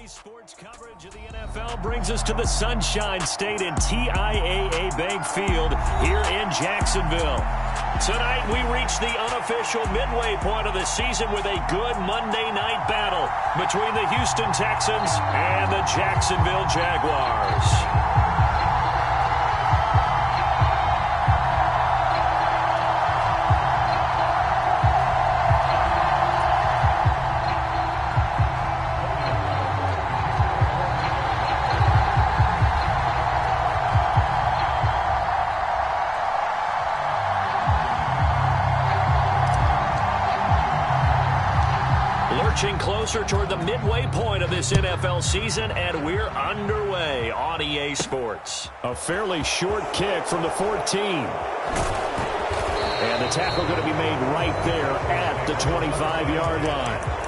Sports coverage of the NFL brings us to the Sunshine State and TIAA Bank Field here in Jacksonville. Tonight we reach the unofficial midway point of the season with a good Monday night battle between the Houston Texans and the Jacksonville Jaguars. Closer toward the midway point of this NFL season, and we're underway on EA Sports. A fairly short kick from the 14. And the tackle going to be made right there at the 25-yard line.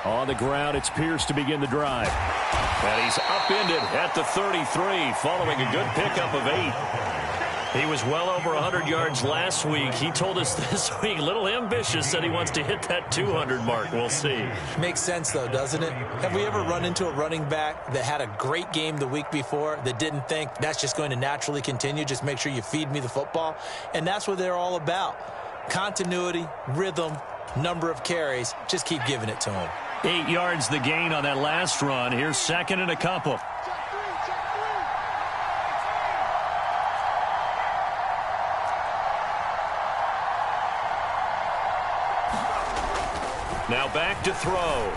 On the ground, it's Pierce to begin the drive. And he's upended at the 33 following a good pickup of 8. He was well over 100 yards last week. He told us this week, a little ambitious, said he wants to hit that 200 mark. We'll see. Makes sense, though, doesn't it? Have we ever run into a running back that had a great game the week before that didn't think that's just going to naturally continue? Just make sure you feed me the football. And that's what they're all about. Continuity, rhythm, number of carries. Just keep giving it to him. 8 yards the gain on that last run. Here's second and a couple. Now back to throw.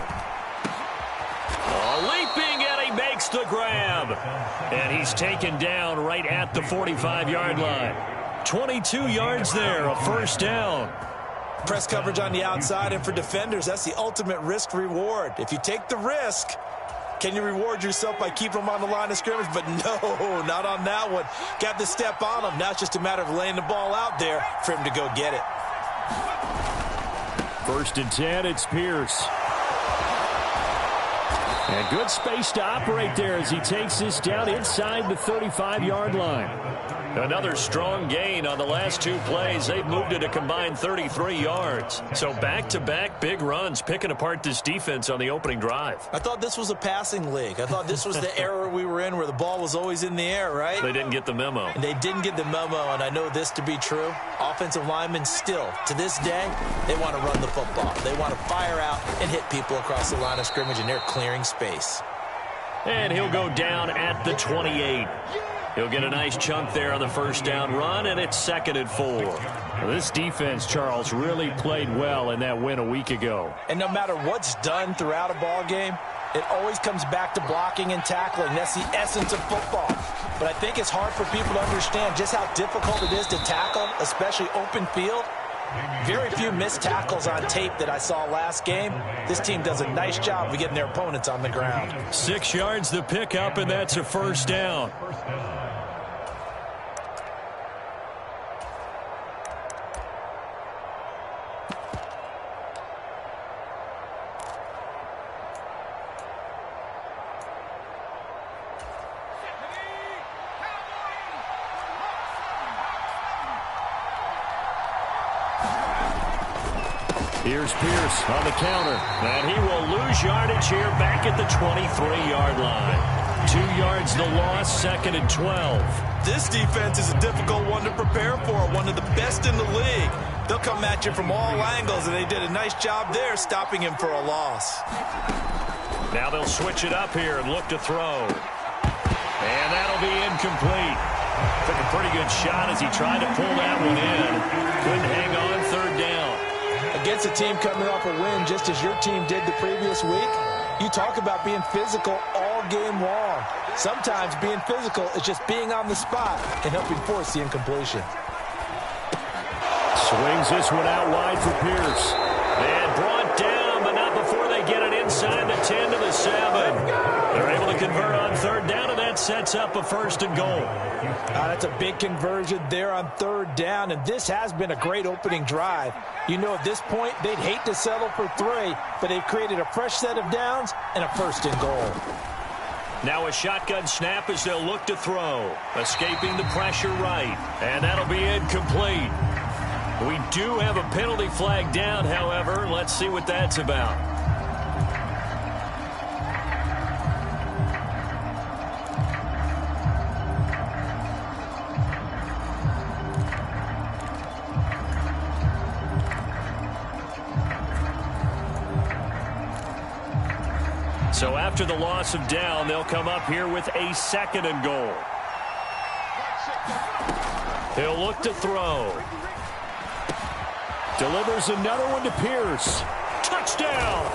Leaping, and he makes the grab. And he's taken down right at the 45-yard line. 22 yards there, a first down. Press coverage on the outside, and for defenders, that's the ultimate risk-reward. If you take the risk, can you reward yourself by keeping them on the line of scrimmage? But no, not on that one. Got to step on them. Now it's just a matter of laying the ball out there for him to go get it. First and 10, it's Pierce. And good space to operate there as he takes this down inside the 35-yard line. Another strong gain on the last 2 plays. They've moved it a combined 33 yards. So back-to-back big runs, picking apart this defense on the opening drive. I thought this was a passing league. I thought this was the era we were in where the ball was always in the air, right? They didn't get the memo. And they didn't get the memo, and I know this to be true. Offensive linemen still, to this day, they want to run the football. They want to fire out and hit people across the line of scrimmage, and they're clearing space. And he'll go down at the 28. He'll get a nice chunk there on the first down run, and it's second and 4. This defense, Charles, really played well in that win a week ago. And no matter what's done throughout a ball game, it always comes back to blocking and tackling. That's the essence of football. But I think it's hard for people to understand just how difficult it is to tackle, especially open field. Very few missed tackles on tape that I saw last game. This team does a nice job of getting their opponents on the ground. 6 yards the pickup, and that's a first down. Here's Pierce on the counter. And he will lose yardage here back at the 23-yard line. 2 yards the loss, second and 12. This defense is a difficult one to prepare for, one of the best in the league. They'll come at you from all angles, and they did a nice job there stopping him for a loss. Now they'll switch it up here and look to throw. And that'll be incomplete. Took a pretty good shot as he tried to pull that one in. Couldn't hang on, third down. Against a team coming off a win just as your team did the previous week, you talk about being physical all game long. Sometimes being physical is just being on the spot and helping force the incompletion. Swings this one out wide for Pierce. And brought down, but not before they get it inside the 10 to the 7. sets up a 1st and goal. That's a big conversion there on 3rd down, and this has been a great opening drive. You know, at this point, they'd hate to settle for 3, but they've created a fresh set of downs and a 1st and goal. Now a shotgun snap as they'll look to throw. Escaping the pressure right, and that'll be incomplete. We do have a penalty flag down, however. Let's see what that's about. So after the loss of down, they'll come up here with a 2nd and goal. He'll look to throw. Delivers another one to Pierce. Touchdown!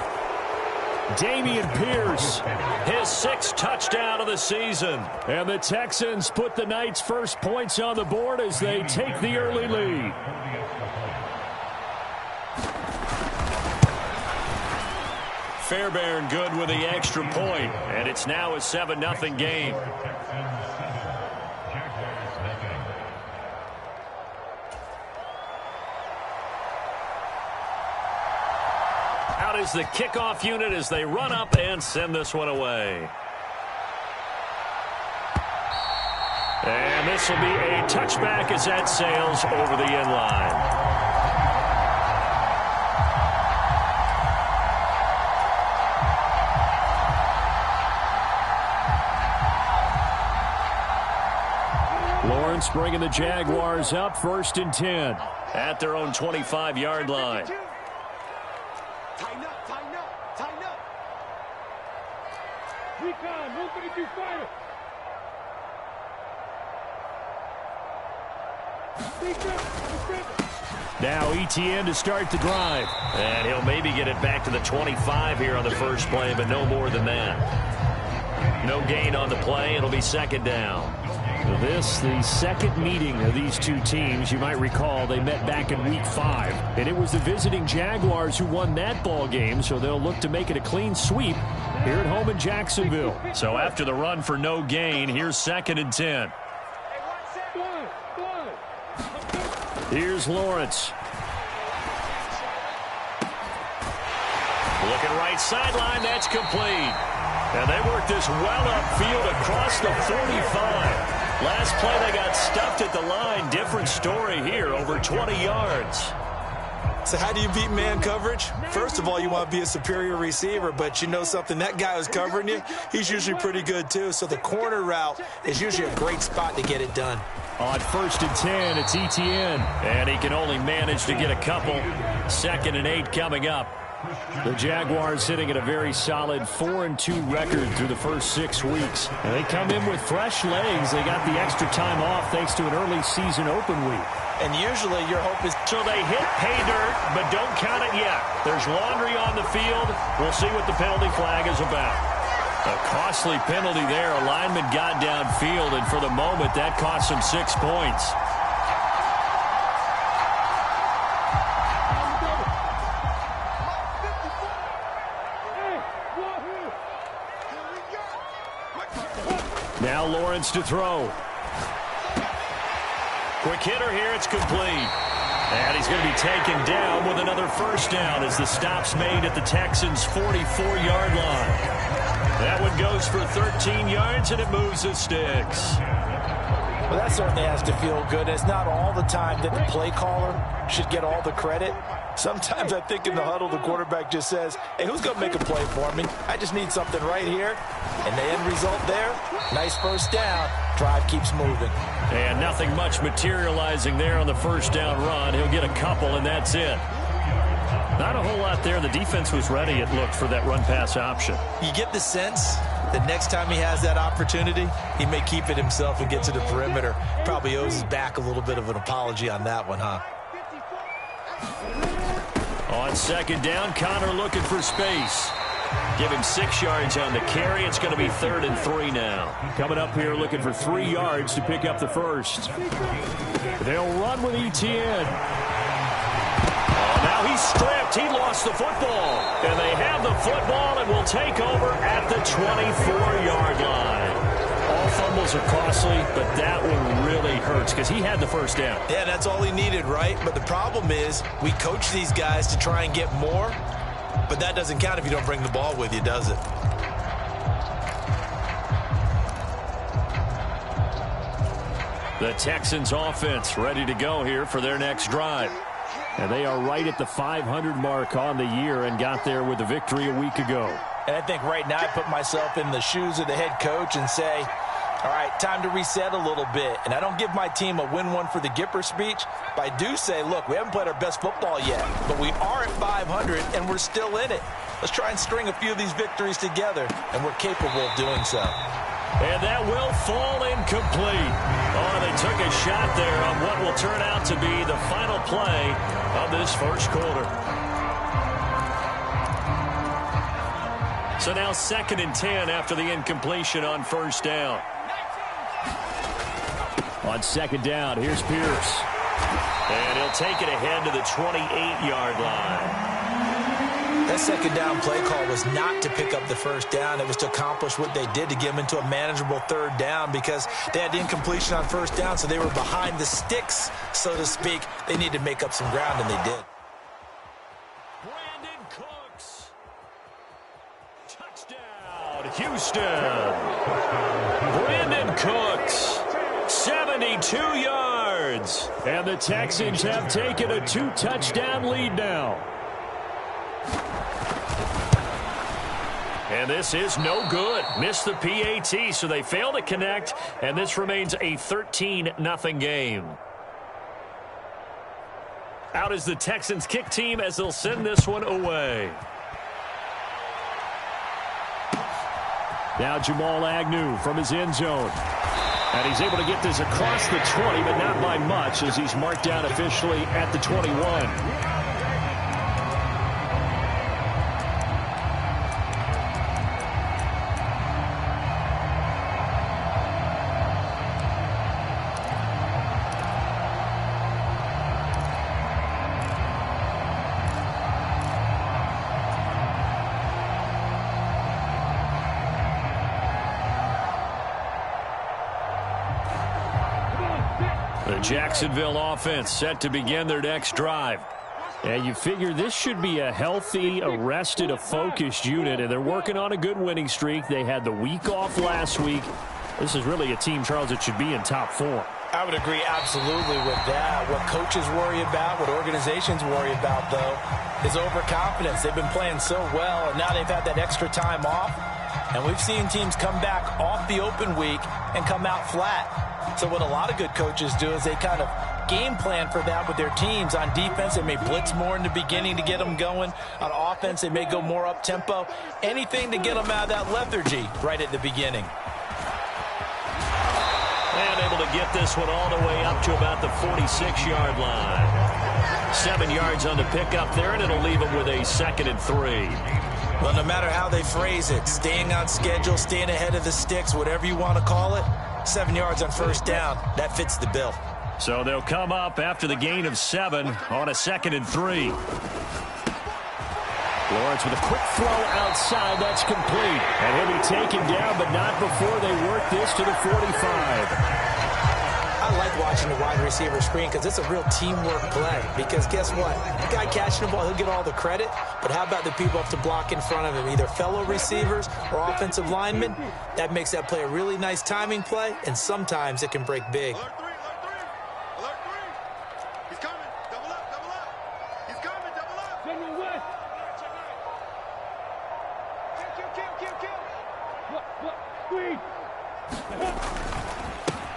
Dameon Pierce. His 6th touchdown of the season. And the Texans put the Knights' first points on the board as they take the early lead. Fairbairn good with the extra point, and it's now a 7-0 game. Out is the kickoff unit as they run up and send this one away. And this will be a touchback as that sails over the end line. Lawrence bringing the Jaguars up 1st and 10. At their own 25-yard line. Tighten up, tighten up, tighten up. Recon, 132 fighter. Now Etienne to start the drive. And he'll maybe get it back to the 25 here on the first play, but no more than that. No gain on the play. It'll be 2nd down. This, the 2nd meeting of these two teams. You might recall they met back in Week 5. And it was the visiting Jaguars who won that ball game, so they'll look to make it a clean sweep here at home in Jacksonville. So after the run for no gain, here's 2nd and 10. Here's Lawrence. Looking right sideline, that's complete. And they work this well upfield across the 45. Last play, they got stuffed at the line. Different story here, over 20 yards. So how do you beat man coverage? First of all, you want to be a superior receiver, but you know something, that guy who's covering you, he's usually pretty good too. So the corner route is usually a great spot to get it done. On 1st and 10, it's Etienne. And he can only manage to get a couple. 2nd and 8 coming up. The Jaguars sitting at a very solid 4-2 record through the first 6 weeks. And they come in with fresh legs. They got the extra time off thanks to an early season open week. And usually your hope is... So they hit pay dirt, but don't count it yet. There's laundry on the field. We'll see what the penalty flag is about. A costly penalty there. A lineman got downfield, and for the moment, that cost him 6 points. Now Lawrence to throw. Quick hitter here, it's complete. And he's going to be taken down with another 1st down as the stop's made at the Texans' 44-yard line. That one goes for 13 yards, and it moves the sticks. Well, that certainly has to feel good. It's not all the time that the play caller should get all the credit. Sometimes I think in the huddle, the quarterback just says, hey, who's going to make a play for me? I just need something right here. And the end result there, nice 1st down. Drive keeps moving. And nothing much materializing there on the 1st down run. He'll get a couple, and that's it. Not a whole lot there. The defense was ready, it looked, for that run-pass option. You get the sense that next time he has that opportunity, he may keep it himself and get to the perimeter. Probably owes his back a little bit of an apology on that one, huh? On 2nd down, Connor looking for space. Give him 6 yards on the carry. It's going to be 3rd and 3 now. Coming up here looking for 3 yards to pick up the 1st. They'll run with Etienne. Oh, now he's stripped. He lost the football. And they have the football and will take over at the 24-yard line. fumbles are costly, but that one really hurts because he had the first down. Yeah, that's all he needed, right? But the problem is we coach these guys to try and get more, but that doesn't count if you don't bring the ball with you, does it? The Texans offense ready to go here for their next drive. And they are right at the 500 mark on the year and got there with a victory a week ago. And I think right now I put myself in the shoes of the head coach and say, all right, time to reset a little bit. And I don't give my team a win one for the Gipper speech, but I do say, look, we haven't played our best football yet, but we are at 500 and we're still in it. Let's try and string a few of these victories together, and we're capable of doing so. And that will fall incomplete. Oh, they took a shot there on what will turn out to be the final play of this first quarter. So now 2nd and 10 after the incompletion on first down. On 2nd down, here's Pierce. And he'll take it ahead to the 28-yard line. That 2nd down play call was not to pick up the first down. It was to accomplish what they did, to get them into a manageable 3rd down, because they had the incompletion on first down, so they were behind the sticks, so to speak. They needed to make up some ground, and they did. Brandon Cooks. Touchdown, Houston. Brandon Cooks. 72 yards. And the Texans have taken a 2-touchdown lead now. And this is no good. Missed the PAT, so they fail to connect, and this remains a 13-0 game. Out is the Texans kick team as they'll send this one away. Now Jamal Agnew from his end zone. And he's able to get this across the 20, but not by much, as he's marked down officially at the 21. The Jacksonville offense set to begin their next drive. And you figure this should be a healthy, a rested, a focused unit, and they're working on a good winning streak. They had the week off last week. This is really a team, Charles, that should be in top form. I would agree absolutely with that. What coaches worry about, what organizations worry about, though, is overconfidence. They've been playing so well, and now they've had that extra time off. And we've seen teams come back off the open week and come out flat. So what a lot of good coaches do is they kind of game plan for that with their teams. On defense, they may blitz more in the beginning to get them going. On offense, they may go more up-tempo. Anything to get them out of that lethargy right at the beginning. And able to get this one all the way up to about the 46-yard line. 7 yards on the pickup there, and it'll leave them with a 2nd and 3. Well, no matter how they phrase it, staying on schedule, staying ahead of the sticks, whatever you want to call it, 7 yards on first down, that fits the bill. So they'll come up after the gain of 7 on a 2nd and 3. Lawrence with a quick throw outside. That's complete. And he'll be taken down, but not before they work this to the 45. I like watching the wide receiver screen because it's a real teamwork play. Because guess what? The guy catching the ball, he'll get all the credit. But how about the people have to block in front of him, either fellow receivers or offensive linemen? That makes that play a really nice timing play, and sometimes it can break big. Alert 3, alert 3. He's coming. Double up, double up. He's coming, double up. General West.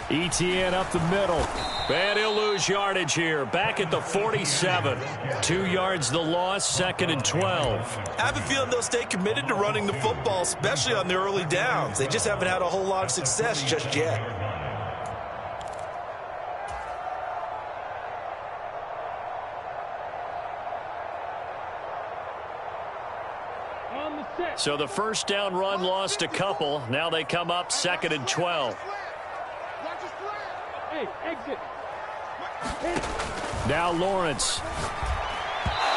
ETN up the middle. And he'll lose yardage here. Back at the 47. 2 yards the loss, 2nd and 12. I have a feeling they'll stay committed to running the football, especially on the early downs. They just haven't had a whole lot of success just yet. So the first down run lost a couple. Now they come up 2nd and 12. Hey, exit. Now Lawrence.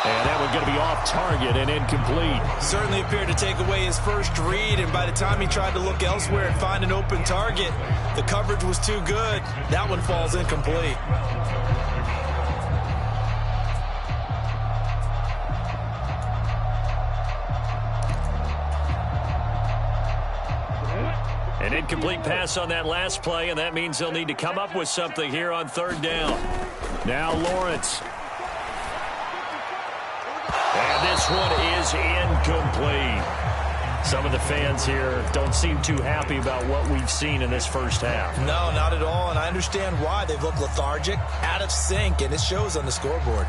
And that one going to be off target and incomplete. Certainly appeared to take away his first read, and by the time he tried to look elsewhere and find an open target, the coverage was too good. That one falls incomplete. An incomplete pass on that last play, and that means they'll need to come up with something here on third down. Now Lawrence. And this one is incomplete. Some of the fans here don't seem too happy about what we've seen in this first half. No, not at all, and I understand why. They've looked lethargic, out of sync, and it shows on the scoreboard.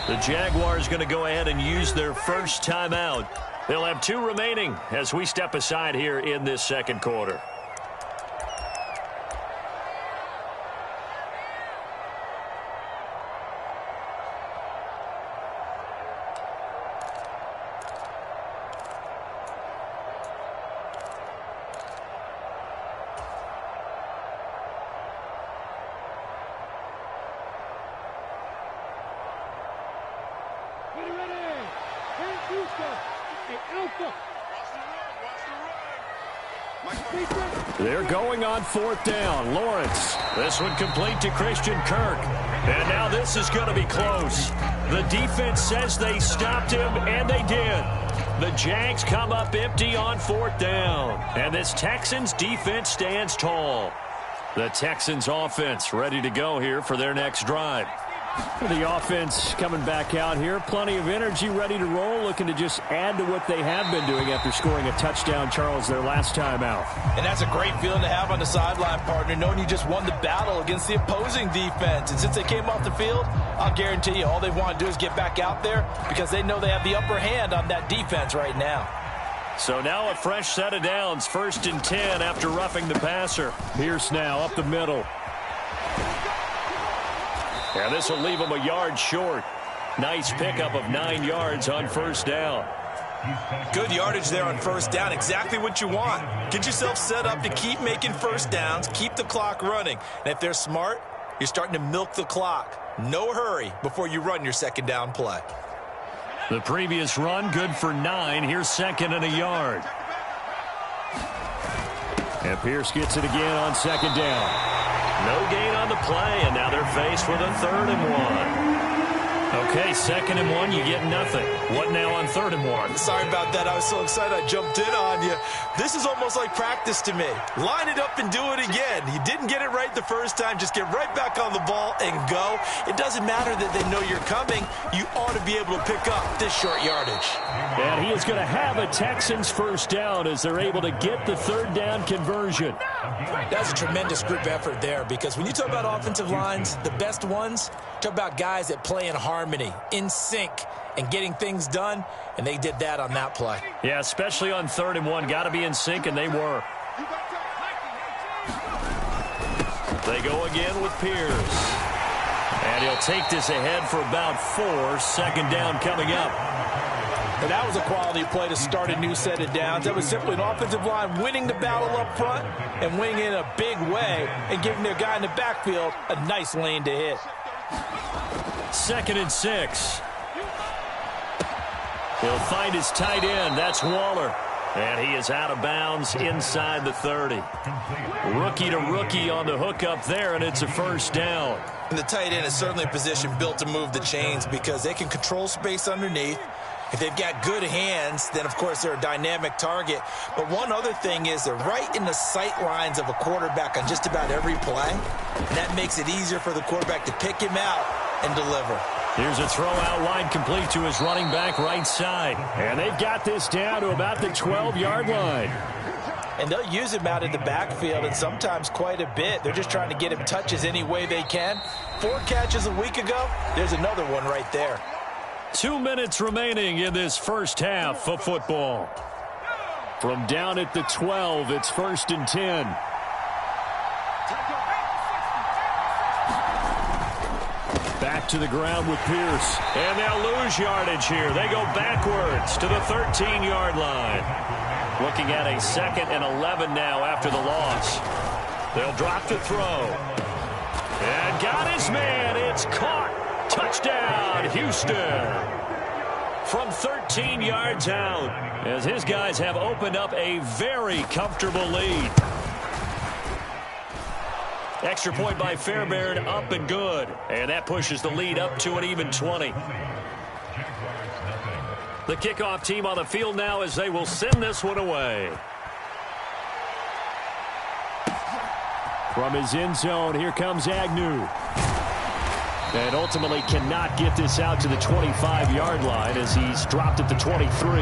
The Jaguars going to go ahead and use their first timeout. They'll have 2 remaining as we step aside here in this second quarter. They're going on fourth down. Lawrence. This one complete to Christian Kirk. And now this is going to be close. The defense says they stopped him, and they did. The Jags come up empty on fourth down. And this Texans defense stands tall. The Texans offense ready to go here for their next drive. The offense coming back out here. Plenty of energy, ready to roll, looking to just add to what they have been doing after scoring a touchdown, Charles, their last time out. And that's a great feeling to have on the sideline, partner, knowing you just won the battle against the opposing defense. And since they came off the field, I'll guarantee you all they want to do is get back out there because they know they have the upper hand on that defense right now. So now a fresh set of downs, 1st and 10 after roughing the passer. Pierce now up the middle. And this will leave him a yard short. Nice pickup of 9 yards on first down. Good yardage there on first down. Exactly what you want. Get yourself set up to keep making first downs, keep the clock running. And if they're smart, you're starting to milk the clock. No hurry before you run your second down play. The previous run good for 9. Here's 2nd and a yard. And Pierce gets it again on 2nd down. No gain on the play, and now they're faced with a 3rd and 1. Okay, 2nd and 1, you get nothing. What now on 3rd and 1? Sorry about that. I was so excited I jumped in on you. This is almost like practice to me. Line it up and do it again. You didn't get it right the first time. Just get right back on the ball and go. It doesn't matter that they know you're coming. You ought to be able to pick up this short yardage. And he is going to have a Texans first down as they're able to get the 3rd down conversion. That's a tremendous group effort there because when you talk about offensive lines, the best ones, talk about guys that play in harmony, in sync, and getting things done, and they did that on that play. Yeah, especially on 3rd and 1. Got to be in sync, and they were. They go again with Pierce. And he'll take this ahead for about 4. 2nd down coming up. And that was a quality play to start a new set of downs. That was simply an offensive line winning the battle up front and winning in a big way and giving their guy in the backfield a nice lane to hit. 2nd and 6. He'll find his tight end. That's Waller. And he is out of bounds inside the 30. Rookie to rookie on the hook up there, and it's a first down. And the tight end is certainly a position built to move the chains because they can control space underneath. If they've got good hands, then, of course, they're a dynamic target. But one other thing is they're right in the sight lines of a quarterback on just about every play. And that makes it easier for the quarterback to pick him out and deliver. Here's a throw out wide complete to his running back right side. And they've got this down to about the 12-yard line. And they'll use him out in the backfield and sometimes quite a bit. They're just trying to get him touches any way they can. 4 catches a week ago. There's another one right there. 2 minutes remaining in this first half of football. From down at the 12, it's 1st and 10. Back to the ground with Pierce. And they'll lose yardage here. They go backwards to the 13-yard line. Looking at a 2nd and 11 now after the loss. They'll drop to throw. And got his man. It's caught. Touchdown, Houston. From 13 yards out, as his guys have opened up a very comfortable lead. Extra point by Fairbairn, up and good. And that pushes the lead up to an even 20. The kickoff team on the field now as they will send this one away. From his end zone, here comes Agnew. And ultimately cannot get this out to the 25-yard line as he's dropped at the 23.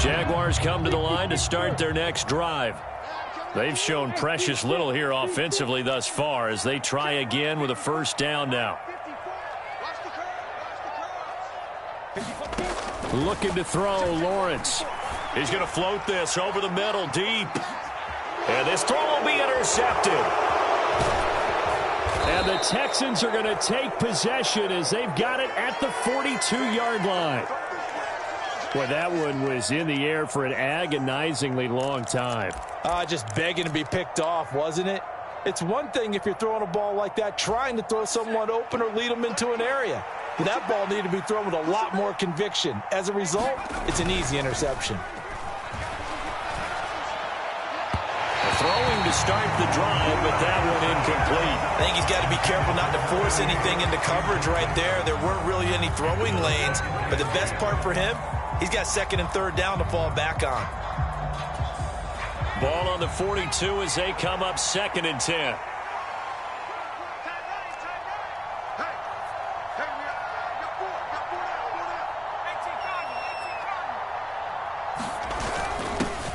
Jaguars come to the line to start their next drive. They've shown precious little here offensively thus far as they try again with a first down now. Looking to throw, Lawrence. He's going to float this over the middle deep. And this throw will be intercepted. And the Texans are going to take possession as they've got it at the 42-yard line. Boy, that one was in the air for an agonizingly long time. Just begging to be picked off, wasn't it? It's one thing if you're throwing a ball like that, trying to throw someone open or lead them into an area. But that ball needed to be thrown with a lot more conviction. As a result, it's an easy interception. Throwing to start the drive, but that one incomplete. I think he's got to be careful not to force anything into coverage right there. There weren't really any throwing lanes, but the best part for him, he's got 2nd and 3rd down to fall back on. Ball on the 42 as they come up 2nd and 10.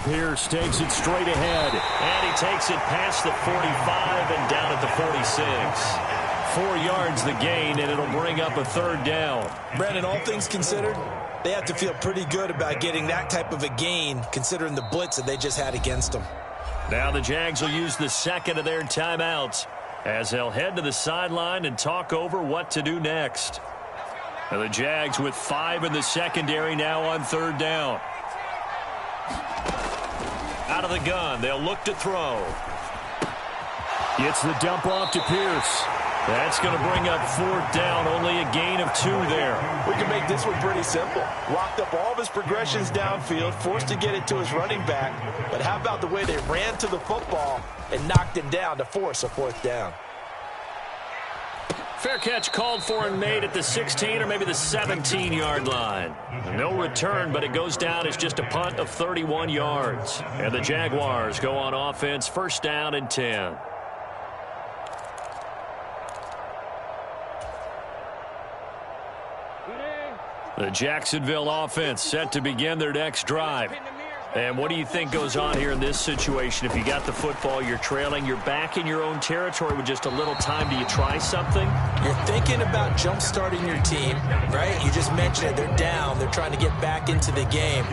Pierce takes it straight ahead. And he takes it past the 45 and down at the 46. 4 yards the gain, and it'll bring up a 3rd down. Brandon, all things considered, they have to feel pretty good about getting that type of a gain, considering the blitz that they just had against them. Now the Jags will use the 2nd of their timeouts as they'll head to the sideline and talk over what to do next. Now the Jags with 5 in the secondary now on 3rd down. Out of the gun, they'll look to throw. Gets the dump off to Pierce. That's going to bring up 4th down, only a gain of 2 there. We can make this one pretty simple. Locked up all of his progressions downfield, forced to get it to his running back. But how about the way they ran to the football and knocked it down to force a 4th down? Fair catch called for and made at the 16 or maybe the 17-yard line. No return, but it goes down as just a punt of 31 yards. And the Jaguars go on offense, 1st down and 10. The Jacksonville offense set to begin their next drive. And what do you think goes on here in this situation? If you got the football, you're trailing, you're back in your own territory with just a little time. Do you try something? You're thinking about jump-starting your team, right? You just mentioned it. They're down. They're trying to get back into the game.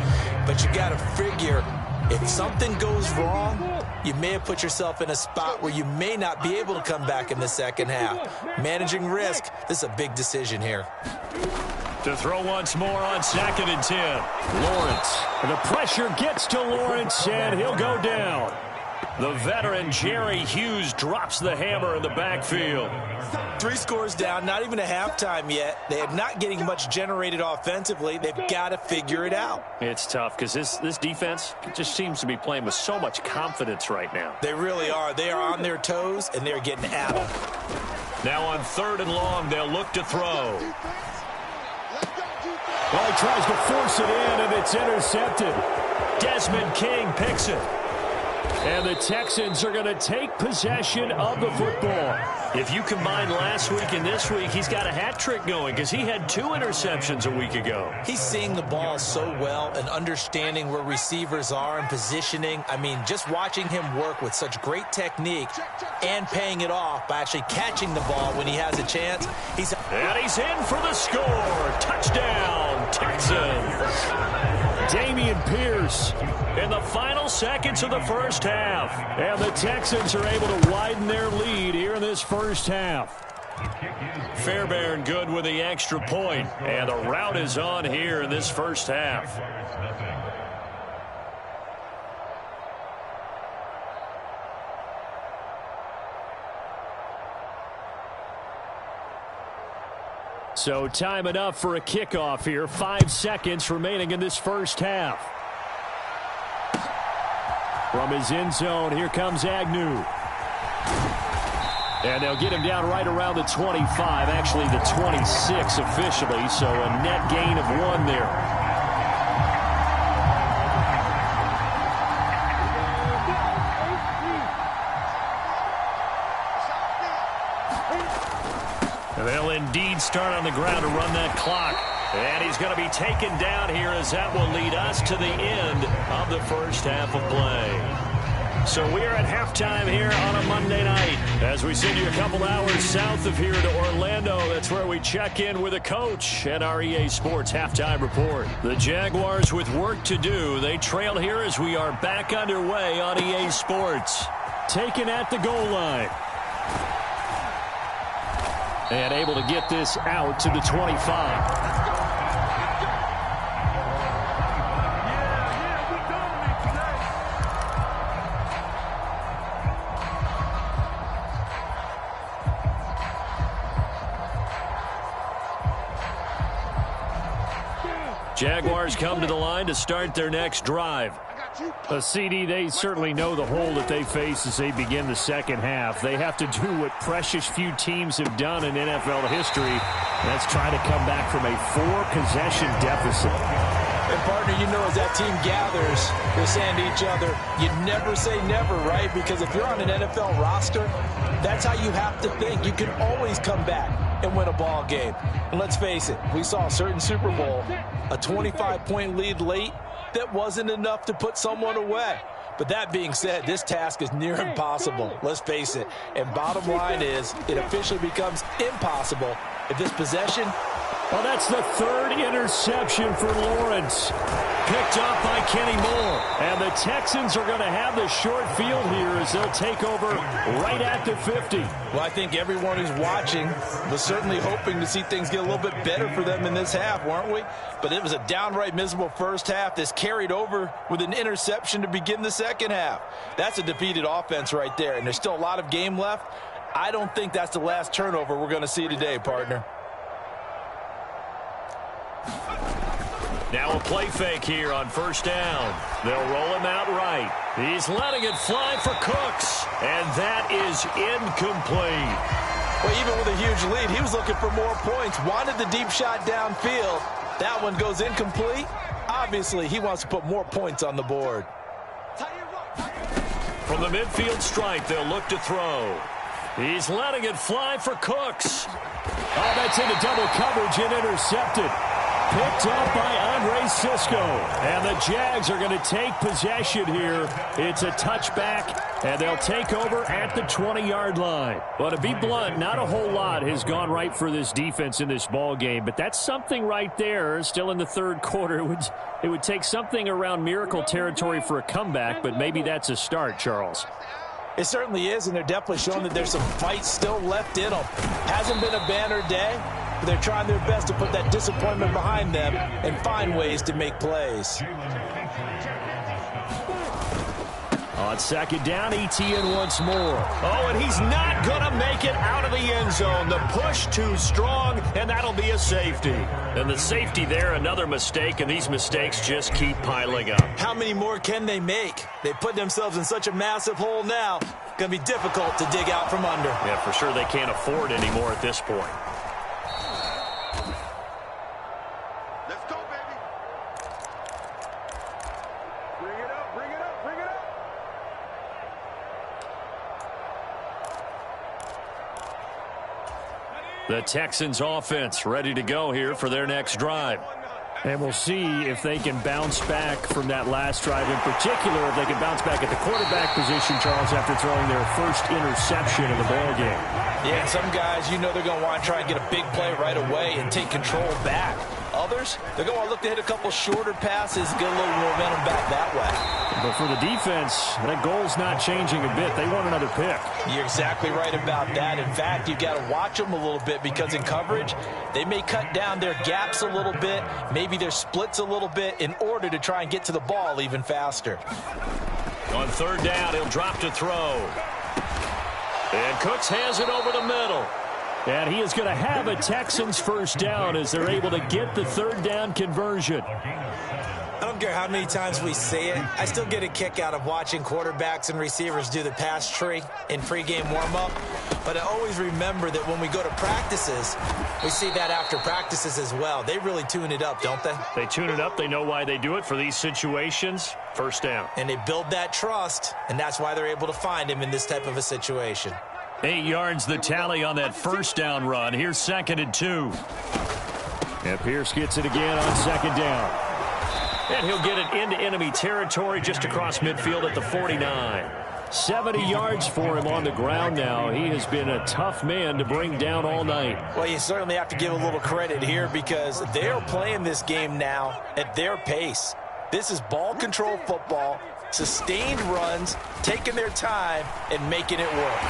But you got to figure if something goes wrong, you may have put yourself in a spot where you may not be able to come back in the second half. Managing risk, this is a big decision here. To throw once more on 2nd and 10. Lawrence. The pressure gets to Lawrence, and he'll go down. The veteran Jerry Hughes drops the hammer in the backfield. 3 scores down, not even a halftime yet. They are not getting much generated offensively. They've got to figure it out. It's tough because this defense just seems to be playing with so much confidence right now. They really are. They are on their toes, and they're getting at them. Now on 3rd and long, they'll look to throw. Well, he tries to force it in, and it's intercepted. Desmond King picks it. And the Texans are going to take possession of the football. If you combine last week and this week, he's got a hat trick going because he had 2 interceptions a week ago. He's seeing the ball so well and understanding where receivers are and positioning. I mean, just watching him work with such great technique and paying it off by actually catching the ball when he has a chance. And he's in for the score. Touchdown, Texans. Dameon Pierce In the final seconds of the first half. And the Texans are able to widen their lead here in this first half. Fairbairn good with the extra point. And the rout is on here in this first half. So time enough for a kickoff here. 5 seconds remaining in this first half. From his end zone, here comes Agnew. And they'll get him down right around the 25, actually the 26 officially, so a net gain of 1 there. They'll indeed start on the ground to run that clock. And he's going to be taken down here as that will lead us to the end of the first half of play. So we are at halftime here on a Monday night. As we send you a couple hours south of here to Orlando, that's where we check in with a coach at our EA Sports Halftime Report. The Jaguars with work to do. They trail here as we are back underway on EA Sports. Taken at the goal line. And able to get this out to the 25. Jaguars come to the line to start their next drive. CD, they certainly know the hole that they face as they begin the second half. They have to do what precious few teams have done in NFL history. That's try to come back from a 4-possession deficit. And, partner, you know as that team gathers, they're saying to each other, you never say never, right? Because if you're on an NFL roster, that's how you have to think. You can always come back and win a ball game. And let's face it, we saw a certain Super Bowl, a 25-point lead late, that wasn't enough to put someone away. But that being said, this task is near impossible. Let's face it. And bottom line is, it officially becomes impossible if this possession... Well, that's the 3rd interception for Lawrence. Picked off by Kenny Moore. And the Texans are going to have the short field here as they'll take over right at the 50. Well, I think everyone who's watching was certainly hoping to see things get a little bit better for them in this half, weren't we? But it was a downright miserable first half that's carried over with an interception to begin the second half. That's a defeated offense right there, and there's still a lot of game left. I don't think that's the last turnover we're going to see today, partner. Now a play fake here on first down. They'll roll him out right. He's letting it fly for Cooks, and that is incomplete. Well, even with a huge lead, he was looking for more points. Wanted the deep shot downfield. That one goes incomplete. Obviously, he wants to put more points on the board. From the midfield stripe, they'll look to throw. He's letting it fly for Cooks. Oh, that's into double coverage and intercepted. Picked up by Andre Sisco. And the Jags are going to take possession here. It's a touchback, and they'll take over at the 20-yard line. Well, to be blunt, not a whole lot has gone right for this defense in this ball game, but that's something right there. Still in the third quarter. It would take something around miracle territory for a comeback, but maybe that's a start, Charles. It certainly is, and they're definitely showing that there's some fight still left in them. Hasn't been a banner day, but they're trying their best to put that disappointment behind them and find ways to make plays. On second down, ETN once more. Oh, and he's not going to make it out of the end zone. The push too strong, and that'll be a safety. And the safety there, another mistake, and these mistakes just keep piling up. How many more can they make? They put themselves in such a massive hole now. Going to be difficult to dig out from under. Yeah, for sure they can't afford any more at this point. Let's go, baby. Bring it up, bring it up, bring it up. The Texans offense ready to go here for their next drive. And we'll see if they can bounce back from that last drive. In particular, if they can bounce back at the quarterback position, Charles, after throwing their first interception of the ball game. Yeah, some guys, you know they're going to want to try and get a big play right away and take control back. Others, they're going to look to hit a couple shorter passes, get a little momentum back that way. But for the defense, that goal's not changing a bit. They want another pick. You're exactly right about that. In fact, you've got to watch them a little bit because in coverage, they may cut down their gaps a little bit, maybe their splits a little bit in order to try and get to the ball even faster. On third down, he'll drop to throw. And Cooks has it over the middle. And he is going to have a Texans first down as they're able to get the third down conversion. I don't care how many times we see it. I still get a kick out of watching quarterbacks and receivers do the pass tree in pregame warm-up. But I always remember that when we go to practices, we see that after practices as well. They really tune it up, don't they? They tune it up. They know why they do it for these situations. First down. And they build that trust, and that's why they're able to find him in this type of a situation. 8 yards the tally on that first down run. Here's 2nd and 2. And Pierce gets it again on 2nd down. And he'll get it into enemy territory just across midfield at the 49. 70 yards for him on the ground now. He has been a tough man to bring down all night. Well, you certainly have to give a little credit here because they're playing this game now at their pace. This is ball control football, sustained runs, taking their time, and making it work.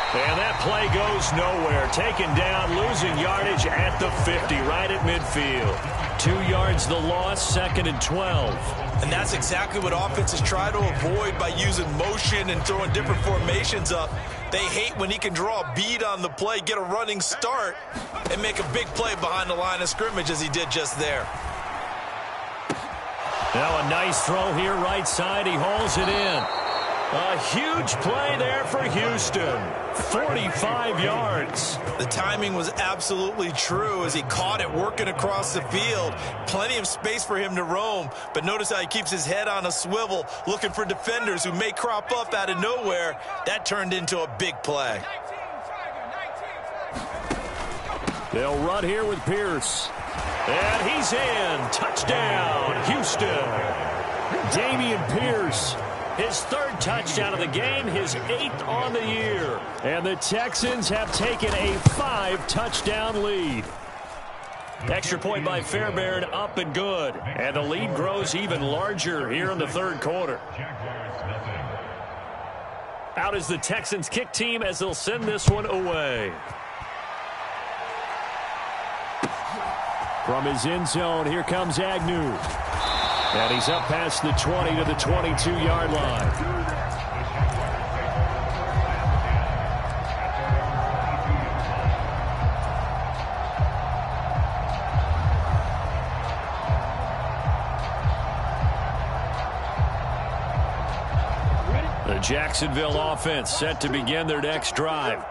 And that play goes nowhere. Taken down, losing yardage at the 50, right at midfield. 2 yards the loss, 2nd and 12. And that's exactly what offenses try to avoid by using motion and throwing different formations up. They hate when he can draw a bead on the play, get a running start, and make a big play behind the line of scrimmage as he did just there. Now a nice throw here, right side. He hauls it in. A huge play there for Houston. 45 yards. The timing was absolutely true as he caught it working across the field. Plenty of space for him to roam, but notice how he keeps his head on a swivel, looking for defenders who may crop up out of nowhere. That turned into a big play. They'll run here with Pierce. And he's in. Touchdown, Houston. Dameon Pierce. His 3rd touchdown of the game, his 8th on the year. And the Texans have taken a 5-touchdown lead. Extra point by Fairbairn, up and good. And the lead grows even larger here in the 3rd quarter. Out is the Texans kick team as they'll send this one away. From his end zone, here comes Agnew. And he's up past the 20 to the 22-yard line. The Jacksonville offense set to begin their next drive.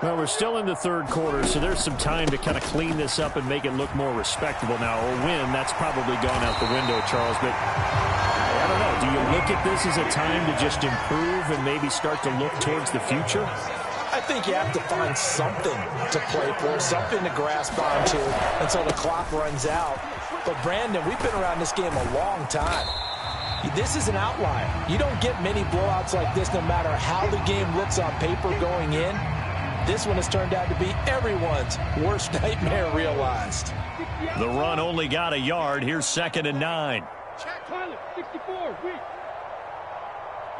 Well, we're still in the 3rd quarter, so there's some time to kind of clean this up and make it look more respectable now. A win, that's probably gone out the window, Charles. But I don't know. Do you look at this as a time to just improve and maybe start to look towards the future? I think you have to find something to play for, something to grasp onto until the clock runs out. But, Brandon, we've been around this game a long time. This is an outlier. You don't get many blowouts like this no matter how the game looks on paper going in. This one has turned out to be everyone's worst nightmare realized. The run only got a yard. Here's 2nd and 9. Check, Tyler, 64, weak.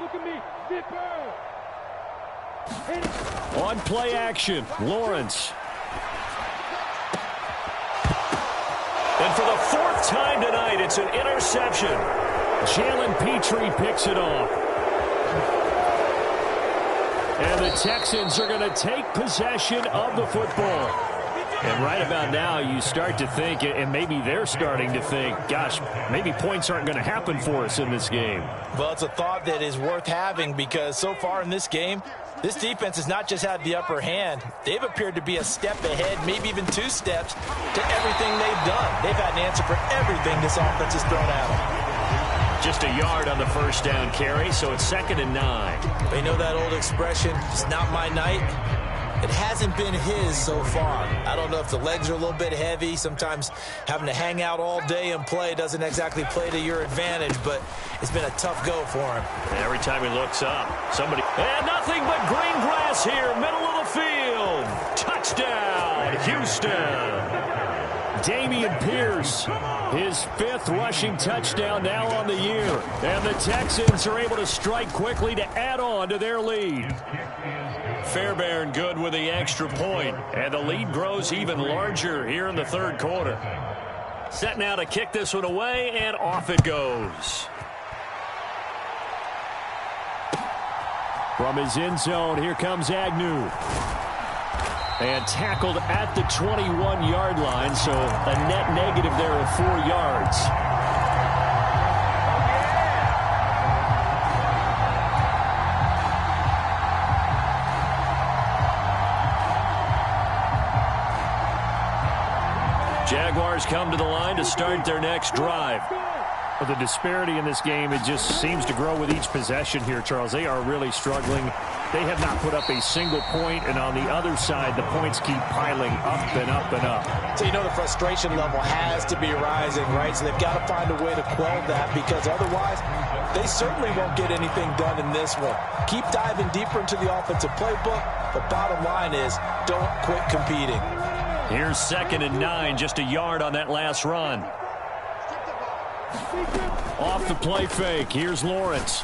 Look at me, zipper. On play action, Lawrence. And for the 4th time tonight, it's an interception. Jalen Petrie picks it off. And the Texans are going to take possession of the football. And right about now, you start to think, and maybe they're starting to think, gosh, maybe points aren't going to happen for us in this game. Well, it's a thought that is worth having because so far in this game, this defense has not just had the upper hand. They've appeared to be a step ahead, maybe even 2 steps to everything they've done. They've had an answer for everything this offense has thrown at them. Just a yard on the first down carry, so it's 2nd and 9. They know that old expression, it's not my night. It hasn't been his so far. I don't know if the legs are a little bit heavy. Sometimes having to hang out all day and play doesn't exactly play to your advantage, but it's been a tough go for him. Every time he looks up, somebody... And nothing but green grass here, middle of the field. Touchdown, Houston. Dameon Pierce, his 5th rushing touchdown now on the year. And the Texans are able to strike quickly to add on to their lead. Fairbairn good with the extra point, and the lead grows even larger here in the third quarter. Set now to kick this one away, and off it goes. From his end zone, here comes Agnew. And tackled at the 21-yard line, so a net negative there of 4 yards. Jaguars come to the line to start their next drive. Well, the disparity in this game, it just seems to grow with each possession here, Charles. They are really struggling. They have not put up a single point, and on the other side, the points keep piling up and up and up. So you know the frustration level has to be rising, right? So they've got to find a way to quell that, because otherwise they certainly won't get anything done in this one. Keep diving deeper into the offensive playbook, but bottom line is don't quit competing. Here's 2nd and 9, just a yard on that last run. Off the play fake, here's Lawrence.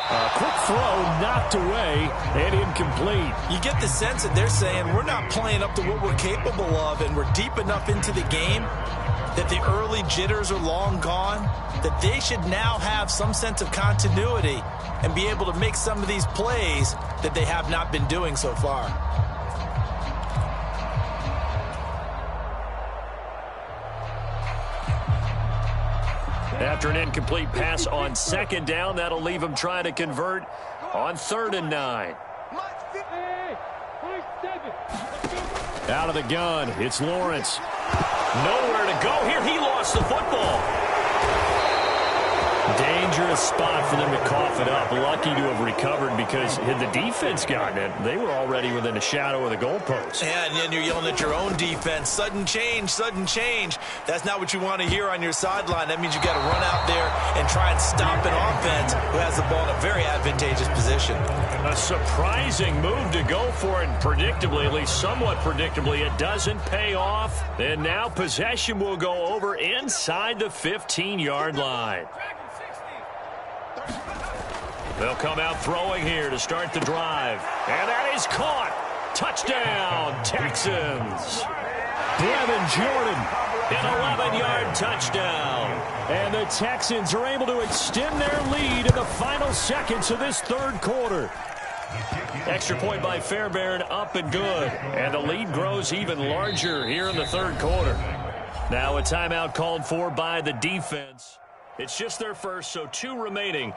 A quick throw knocked away and incomplete. You get the sense that they're saying we're not playing up to what we're capable of, and we're deep enough into the game that the early jitters are long gone, that they should now have some sense of continuity and be able to make some of these plays that they have not been doing so far. After an incomplete pass on 2nd down, that'll leave him trying to convert on 3rd and 9. Out of the gun, it's Lawrence. Nowhere to go here. He lost the football. Dangerous spot for them to cough it up. Lucky to have recovered, because had the defense gotten it, they were already within a shadow of the goalpost. Yeah, and then you're yelling at your own defense. Sudden change, sudden change. That's not what you want to hear on your sideline. That means you got to run out there and try and stop an offense who has the ball in a very advantageous position. A surprising move to go for it, and predictably, at least somewhat predictably, it doesn't pay off. And now possession will go over inside the 15-yard line. They'll come out throwing here to start the drive. And that is caught. Touchdown, Texans. Brevin Jordan. An 11-yard touchdown. And the Texans are able to extend their lead in the final seconds of this third quarter. Extra point by Fairbairn, up and good. And the lead grows even larger here in the third quarter. Now a timeout called for by the defense. It's just their first, so 2 remaining.